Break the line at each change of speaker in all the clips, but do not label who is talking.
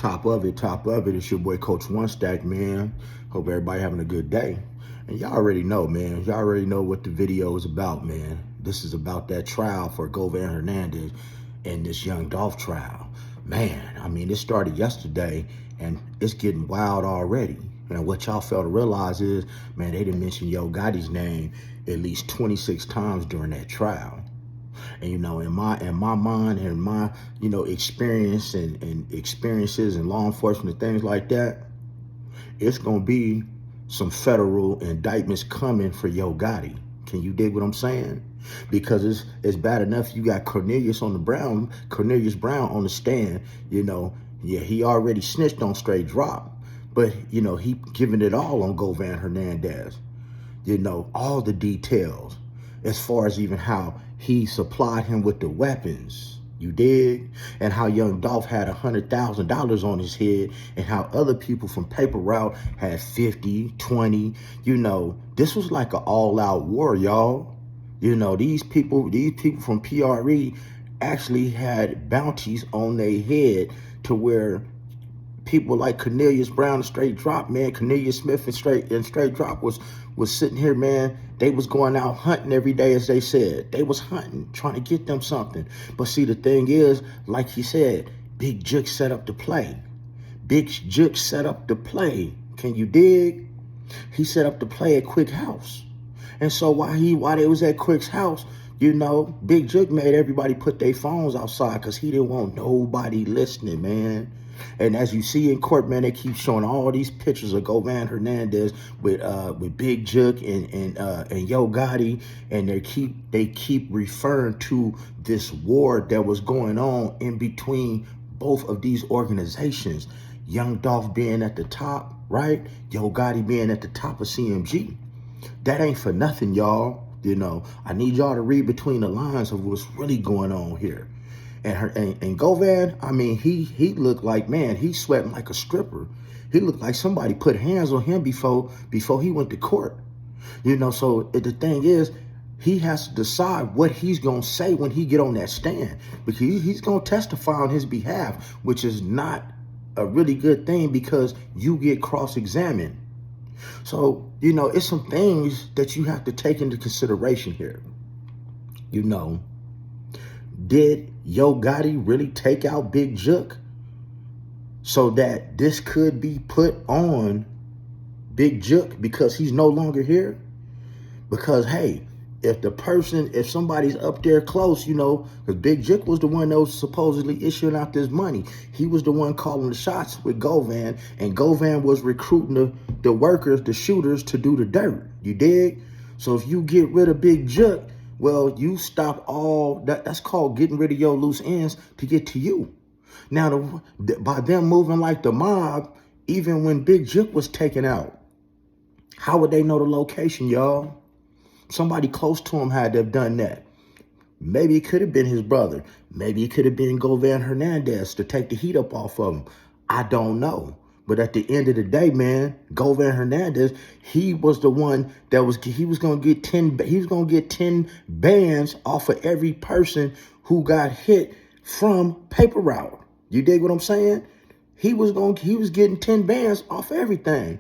Top of it, top of it. It's your boy Coach One Stack, man. Hope everybody having a good day. And y'all already know, man. Y'all already know what the video is about, man. This is about that trial for Govan Hernandez and this Young Dolph trial. Man, I mean, it started yesterday and it's getting wild already. And what y'all fail to realize is, man, they didn't mention Yo Gotti's name at least 26 times during that trial. And in my mind and my experience and experiences in law enforcement and things like that, it's gonna be some federal indictments coming for Yo Gotti. Can you dig what I'm saying? Because it's bad enough you got Cornelius Brown on the stand. Yeah, he already snitched on straight drop, but he giving it all on Govan Hernandez. All the details as far as even how he supplied him with the weapons, you dig? And how Young Dolph had $100,000 on his head, and how other people from Paper Route had 50, 20. This was like an all-out war, y'all. These people from PRE actually had bounties on their head to where people like Cornelius Brown and Straight Drop, man, Cornelius Smith and Straight Drop was sitting here, man. They was going out hunting every day, as they said. They was hunting, trying to get them something. But see, the thing is, like he said, Big Jook set up the play. Big Jook set up the play. Can you dig? He set up the play at Quick House. And so while they was at Quick's house, Big Jook made everybody put their phones outside because he didn't want nobody listening, man. And as you see in court, man, they keep showing all these pictures of Govan Hernandez with Big Jook and Yo Gotti, and they keep referring to this war that was going on in between both of these organizations. Young Dolph being at the top, right? Yo Gotti being at the top of CMG. That ain't for nothing, y'all. I need y'all to read between the lines of what's really going on here. And Govan, I mean, he looked like, man, he sweating like a stripper. He looked like somebody put hands on him before he went to court. So the thing is, he has to decide what he's going to say when he get on that stand, because he's going to testify on his behalf, which is not a really good thing because you get cross-examined. So, it's some things that you have to take into consideration here. Did Yo Gotti really take out Big Jook so that this could be put on Big Jook because he's no longer here? Because, hey, if somebody's up there close, because Big Jook was the one that was supposedly issuing out this money. He was the one calling the shots with Govan, and Govan was recruiting the workers, the shooters, to do the dirt. You dig? So if you get rid of Big Jook, well, you stop all that. That's called getting rid of your loose ends to get to you. Now, by them moving like the mob, even when Big Jook was taken out, how would they know the location, y'all? Somebody close to him had to have done that. Maybe it could have been his brother. Maybe it could have been Govan Hernandez to take the heat up off of him. I don't know. But at the end of the day, man, Govan Hernandez, he was the one that he was going to get 10 bands off of every person who got hit from Paper Route. You dig what I'm saying? He was getting 10 bands off everything.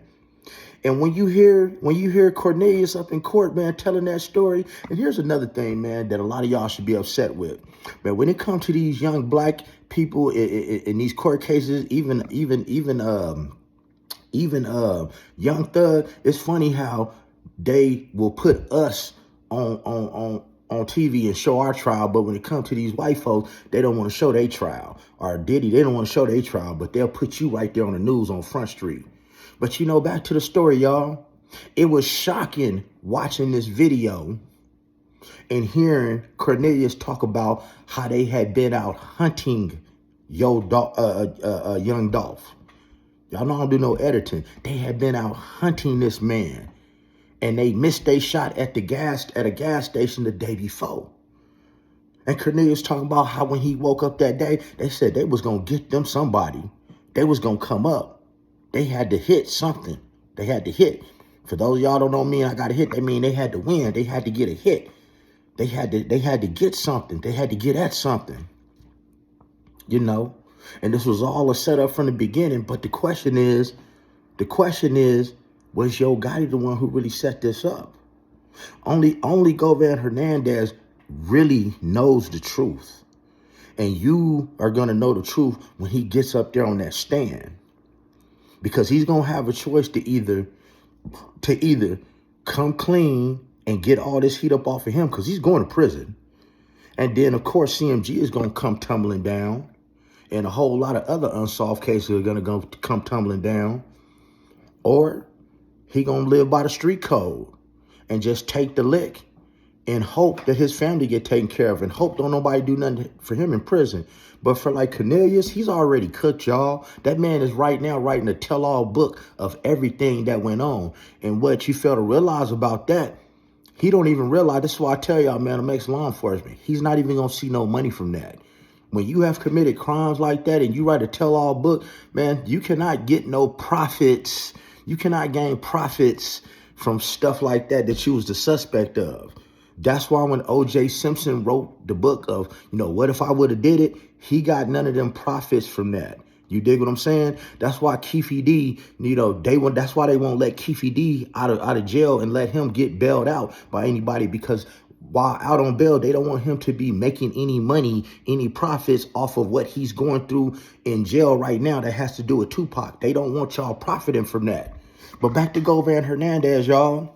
And when you hear Cornelius up in court, man, telling that story, and here's another thing, man, that a lot of y'all should be upset with. Man, when it comes to these young black people in these court cases, even Young Thug, it's funny how they will put us on TV and show our trial, but when it comes to these white folks, they don't want to show their trial. Or Diddy, they don't want to show their trial, but they'll put you right there on the news on Front Street. But back to the story, y'all. It was shocking watching this video and hearing Cornelius talk about how they had been out hunting Young Dolph. Y'all know I don't do no editing. They had been out hunting this man, and they missed their shot at a gas station the day before. And Cornelius talking about how when he woke up that day, they said they was gonna get them somebody. They was gonna come up. They had to hit something. They had to hit. For those of y'all don't know me, I got to hit. They mean they had to win. They had to get a hit. They had to get something. They had to get at something. And this was all a setup from the beginning. But the question is, was Yo Gotti the one who really set this up? Only Govan Hernandez really knows the truth. And you are going to know the truth when he gets up there on that stand. Because he's going to have a choice to either come clean and get all this heat up off of him, because he's going to prison. And then, of course, CMG is going to come tumbling down. And a whole lot of other unsolved cases are going to come tumbling down. Or he going to live by the street code and just take the lick and hope that his family get taken care of and hope don't nobody do nothing for him in prison. But for like Cornelius, he's already cooked, y'all. That man is right now writing a tell-all book of everything that went on. And what you fail to realize about that, he don't even realize, this is why I tell y'all, man, it makes law enforcement. He's not even going to see no money from that. When you have committed crimes like that and you write a tell-all book, man, you cannot get no profits. You cannot gain profits from stuff like that you was the suspect of. That's why when O.J. Simpson wrote the book of, what if I would have did it, he got none of them profits from that. You dig what I'm saying? That's why Keefe D, that's why they won't let Keefe D out of jail and let him get bailed out by anybody, because while out on bail, they don't want him to be making any money, any profits off of what he's going through in jail right now that has to do with Tupac. They don't want y'all profiting from that. But back to Govan Hernandez, y'all,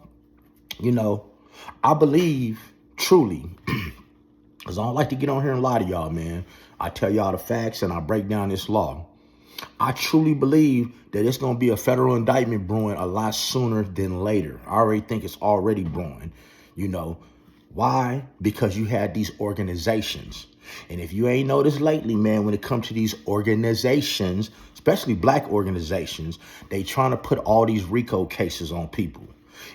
I believe truly, because I don't like to get on here and lie to y'all, man. I tell y'all the facts and I break down this law. I truly believe that it's going to be a federal indictment brewing a lot sooner than later. I already think it's already brewing, Why? Because you had these organizations. And if you ain't noticed lately, man, when it comes to these organizations, especially black organizations, they trying to put all these RICO cases on people.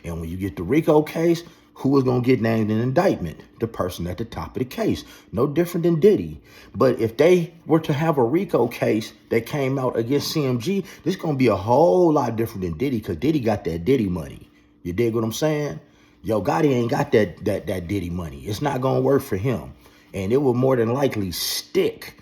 And when you get the RICO case, who is going to get named in indictment? The person at the top of the case. No different than Diddy. But if they were to have a RICO case that came out against CMG, this is going to be a whole lot different than Diddy, because Diddy got that Diddy money. You dig what I'm saying? Yo Gotti ain't got that Diddy money. It's not going to work for him. And it will more than likely stick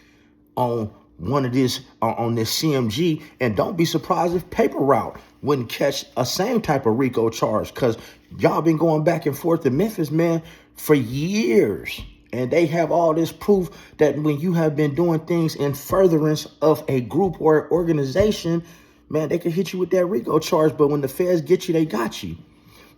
on one of this, on this CMG. And don't be surprised if Paper Route wouldn't catch a same type of RICO charge, because y'all been going back and forth to Memphis, man, for years. And they have all this proof that when you have been doing things in furtherance of a group or organization, man, they can hit you with that RICO charge. But when the feds get you, they got you.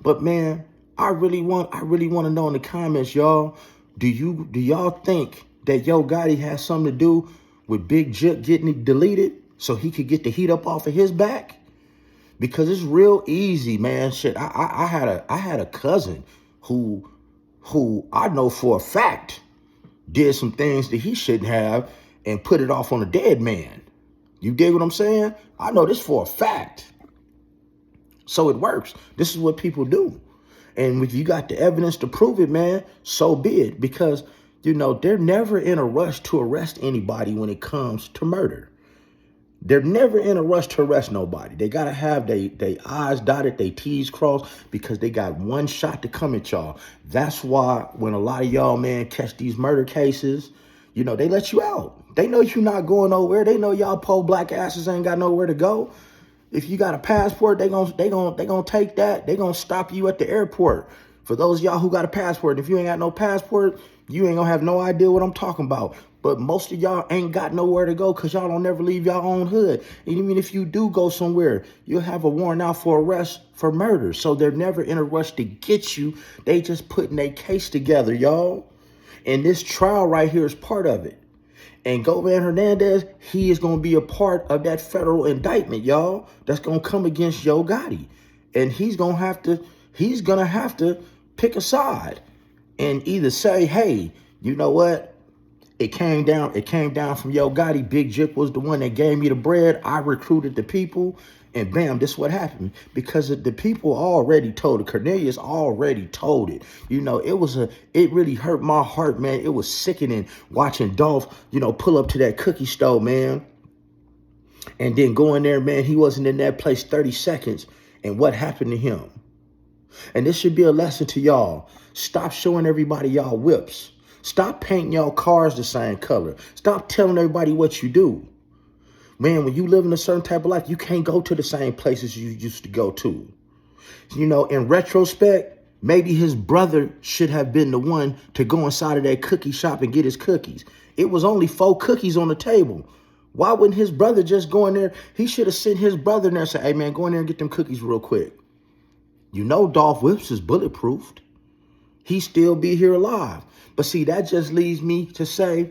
But man, I really want to know in the comments, y'all, do y'all think that Yo Gotti has something to do with Big Jook getting it deleted so he could get the heat up off of his back? Because it's real easy, man. Shit, I had a cousin who I know for a fact did some things that he shouldn't have and put it off on a dead man. You dig what I'm saying? I know this for a fact. So it works. This is what people do. And if you got the evidence to prove it, man, so be it. Because, they're never in a rush to arrest anybody when it comes to murder. They're never in a rush to arrest nobody. They got to have they I's dotted, they T's crossed, because they got one shot to come at y'all. That's why when a lot of y'all, man, catch these murder cases, they let you out. They know you're not going nowhere. They know y'all poor black asses ain't got nowhere to go. If you got a passport, they gonna take that. They gonna stop you at the airport. For those of y'all who got a passport, if you ain't got no passport, you ain't gonna have no idea what I'm talking about. But most of y'all ain't got nowhere to go because y'all don't never leave y'all own hood. And even if you do go somewhere, you'll have a warrant out for arrest for murder. So they're never in a rush to get you. They just putting their case together, y'all. And this trial right here is part of it. And Govan Hernandez, he is going to be a part of that federal indictment, y'all, that's going to come against Yo Gotti. And he's going to have to pick a side and either say, hey, you know what? It came down from Yo Gotti. Big Jook was the one that gave me the bread. I recruited the people. And bam, this is what happened. Because the people already told it. Cornelius already told it. It really hurt my heart, man. It was sickening watching Dolph, pull up to that cookie store, man. And then go in there, man. He wasn't in that place 30 seconds. And what happened to him? And this should be a lesson to y'all. Stop showing everybody y'all whips. Stop painting y'all cars the same color. Stop telling everybody what you do. Man, when you live in a certain type of life, you can't go to the same places you used to go to. You know, in retrospect, maybe his brother should have been the one to go inside of that cookie shop and get his cookies. It was only 4 cookies on the table. Why wouldn't his brother just go in there? He should have sent his brother in there and said, hey, man, go in there and get them cookies real quick. You know, Dolph Whips is bulletproofed. He still be here alive. But see, that just leads me to say,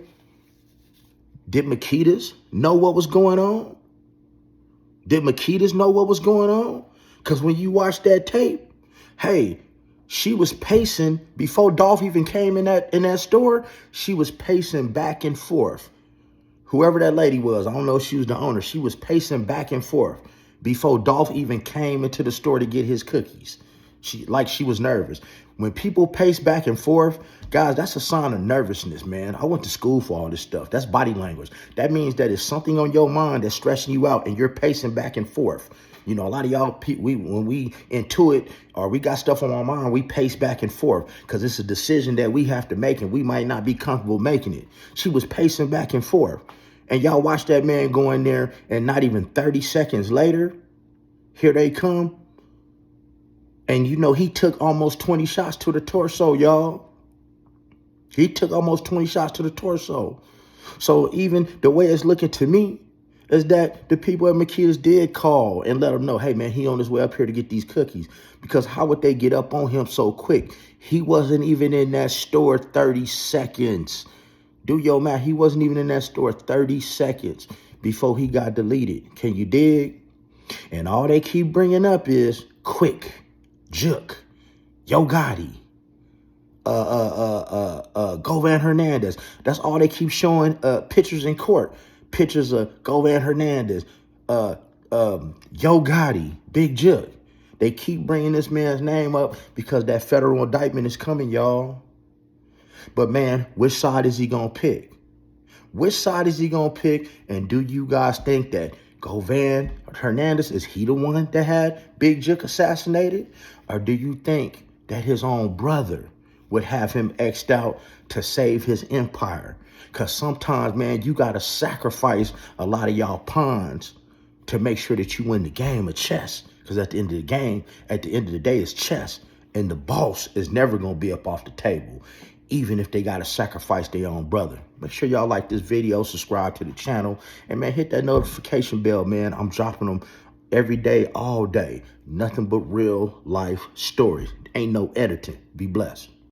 did Makitas know what was going on? Did Makitas know what was going on? Because when you watch that tape, hey, she was pacing before Dolph even came in that store. She was pacing back and forth. Whoever that lady was, I don't know if she was the owner. She was pacing back and forth before Dolph even came into the store to get his cookies. She was nervous. When people pace back and forth, guys, that's a sign of nervousness, man. I went to school for all this stuff. That's body language. That means that it's something on your mind that's stressing you out and you're pacing back and forth. You know, a lot of y'all, when we into it or we got stuff on our mind, we pace back and forth because it's a decision that we have to make and we might not be comfortable making it. She was pacing back and forth. And y'all watch that man go in there and not even 30 seconds later, here they come. And, you know, he took almost 20 shots to the torso, y'all. He took almost 20 shots to the torso. So even the way it's looking to me is that the people at Makitas did call and let him know, hey, man, he on his way up here to get these cookies. Because how would they get up on him so quick? He wasn't even in that store 30 seconds. Do your math. He wasn't even in that store 30 seconds before he got deleted. Can you dig? And all they keep bringing up is quick. Jook, Yo Gotti, Govan Hernandez. That's all they keep showing pictures in court. Pictures of Govan Hernandez, Yo Gotti, Big Jook. They keep bringing this man's name up because that federal indictment is coming, y'all. But man, which side is he going to pick? Which side is he going to pick? And do you guys think that Govan Hernandez, is he the one that had Big Jook assassinated? Or do you think that his own brother would have him X'd out to save his empire? Because sometimes, man, you got to sacrifice a lot of y'all pawns to make sure that you win the game of chess. Because at the end of the game, at the end of the day, it's chess. And the boss is never going to be up off the table, even if they got to sacrifice their own brother. Make sure y'all like this video, subscribe to the channel, and man, hit that notification bell, man. I'm dropping them every day, all day. Nothing but real life stories. Ain't no editing. Be blessed.